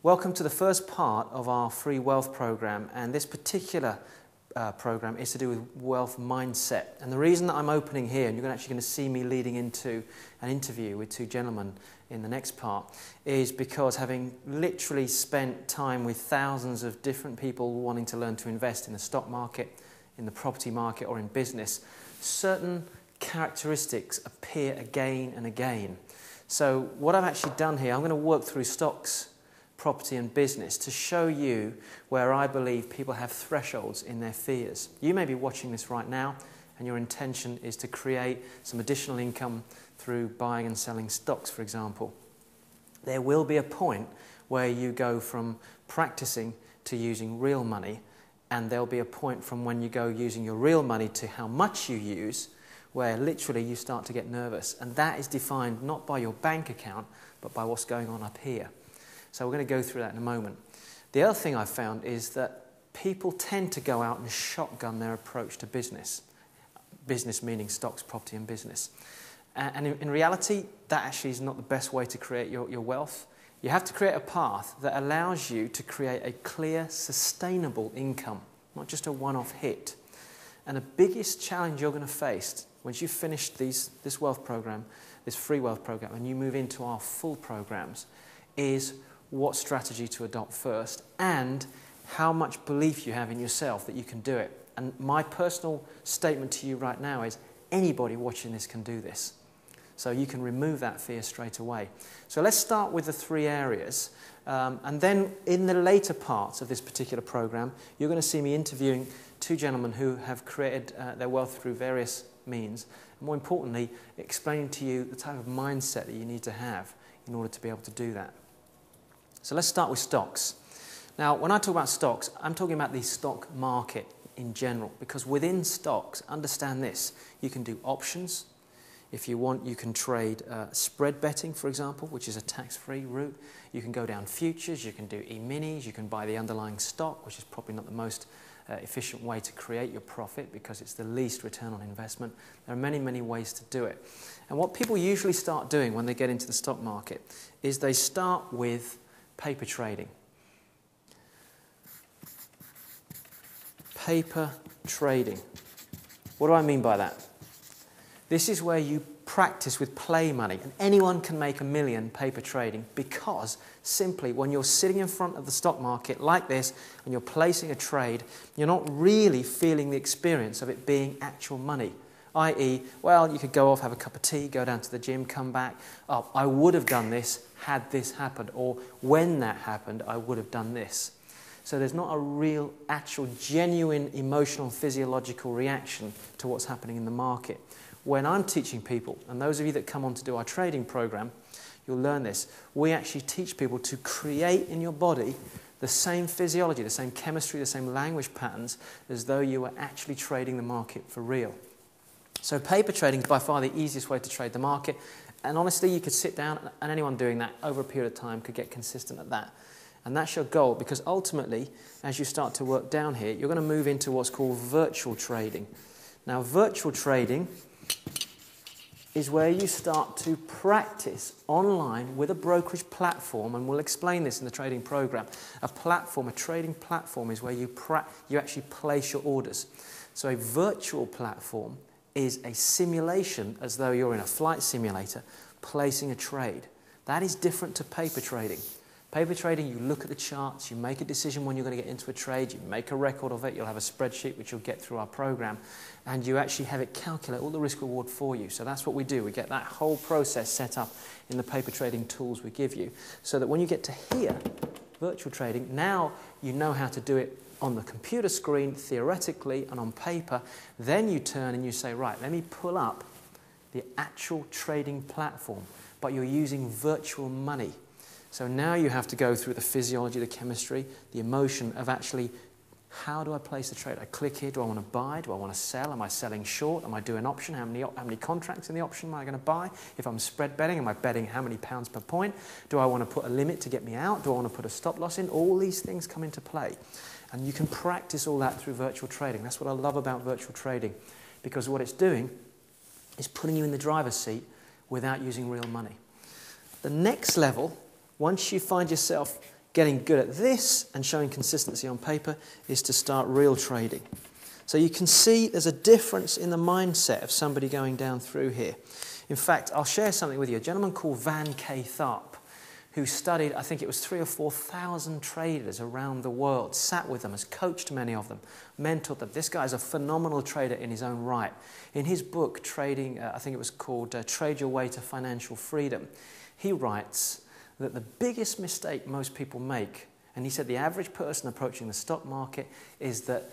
Welcome to the first part of our free wealth program, and this particular program is to do with wealth mindset. And the reason that I'm opening here, and you're actually going to see me leading into an interview with two gentlemen in the next part, is because having literally spent time with thousands of different people wanting to learn to invest in the stock market, in the property market, or in business, certain characteristics appear again and again. So what I've actually done here, I'm going to work through stocks, property and business to show you where I believe people have thresholds in their fears. You may be watching this right now and your intention is to create some additional income through buying and selling stocks, for example. There will be a point where you go from practicing to using real money, and there'll be a point from when you go using your real money to how much you use, where literally you start to get nervous. And that is defined not by your bank account, but by what's going on up here. So we're going to go through that in a moment. The other thing I've found is that people tend to go out and shotgun their approach to business. Business meaning stocks, property and business. And in reality, that actually is not the best way to create your wealth. You have to create a path that allows you to create a clear, sustainable income, not just a one-off hit. And the biggest challenge you're going to face once you've finished this wealth program, this free wealth program, and you move into our full programs, is what strategy to adopt first, and how much belief you have in yourself that you can do it. And my personal statement to you right now is anybody watching this can do this. So you can remove that fear straight away. So let's start with the three areas. And then in the later parts of this particular program, you're going to see me interviewing two gentlemen who have created their wealth through various means. And more importantly, explaining to you the type of mindset that you need to have in order to be able to do that. So let's start with stocks. Now, when I talk about stocks, I'm talking about the stock market in general, because within stocks, understand this, you can do options. If you want, you can trade spread betting, for example, which is a tax-free route. You can go down futures, you can do E-minis, you can buy the underlying stock, which is probably not the most efficient way to create your profit because it's the least return on investment. There are many, many ways to do it. And what people usually start doing when they get into the stock market is they start with paper trading. Paper trading. What do I mean by that? This is where you practice with play money, and anyone can make $1 million paper trading, because simply when you're sitting in front of the stock market like this and you're placing a trade, you're not really feeling the experience of it being actual money. I.e., well, you could go off, have a cup of tea, go down to the gym, come back. Oh, I would have done this had this happened, or when that happened, I would have done this. So there's not a real, actual, genuine emotional, physiological reaction to what's happening in the market. When I'm teaching people, and those of you that come on to do our trading program, you'll learn this. We actually teach people to create in your body the same physiology, the same chemistry, the same language patterns as though you were actually trading the market for real. So paper trading is by far the easiest way to trade the market. And honestly, you could sit down, and anyone doing that over a period of time could get consistent at that. And that's your goal, because ultimately, as you start to work down here, you're going to move into what's called virtual trading. Now, virtual trading is where you start to practice online with a brokerage platform, and we'll explain this in the trading program. A trading platform is where you actually place your orders. So a virtual platform is a simulation, as though you're in a flight simulator, placing a trade. That is different to paper trading. Paper trading, you look at the charts, you make a decision when you're going to get into a trade, you make a record of it, you'll have a spreadsheet which you'll get through our program, and you actually have it calculate all the risk reward for you. So that's what we do. We get that whole process set up in the paper trading tools we give you, so that when you get to here, virtual trading, now you know how to do it on the computer screen, theoretically, and on paper. Then you turn and you say, right, let me pull up the actual trading platform, but you're using virtual money. So now you have to go through the physiology, the chemistry, the emotion of actually, how do I place the trade? I click here, do I want to buy? Do I want to sell? Am I selling short? Am I doing option? How many contracts in the option am I going to buy? If I'm spread betting, am I betting how many pounds per point? Do I want to put a limit to get me out? Do I want to put a stop loss in? All these things come into play. And you can practice all that through virtual trading. That's what I love about virtual trading, because what it's doing is putting you in the driver's seat without using real money. The next level, once you find yourself getting good at this and showing consistency on paper is to start real trading. So you can see there's a difference in the mindset of somebody going down through here. In fact, I'll share something with you. A gentleman called Van K. Tharp, who studied, I think it was 3,000 or 4,000 traders around the world, sat with them, has coached many of them, mentored them. This guy's a phenomenal trader in his own right. In his book, Trading, I think it was called Trade Your Way to Financial Freedom, he writes that the biggest mistake most people make, and he said the average person approaching the stock market, is that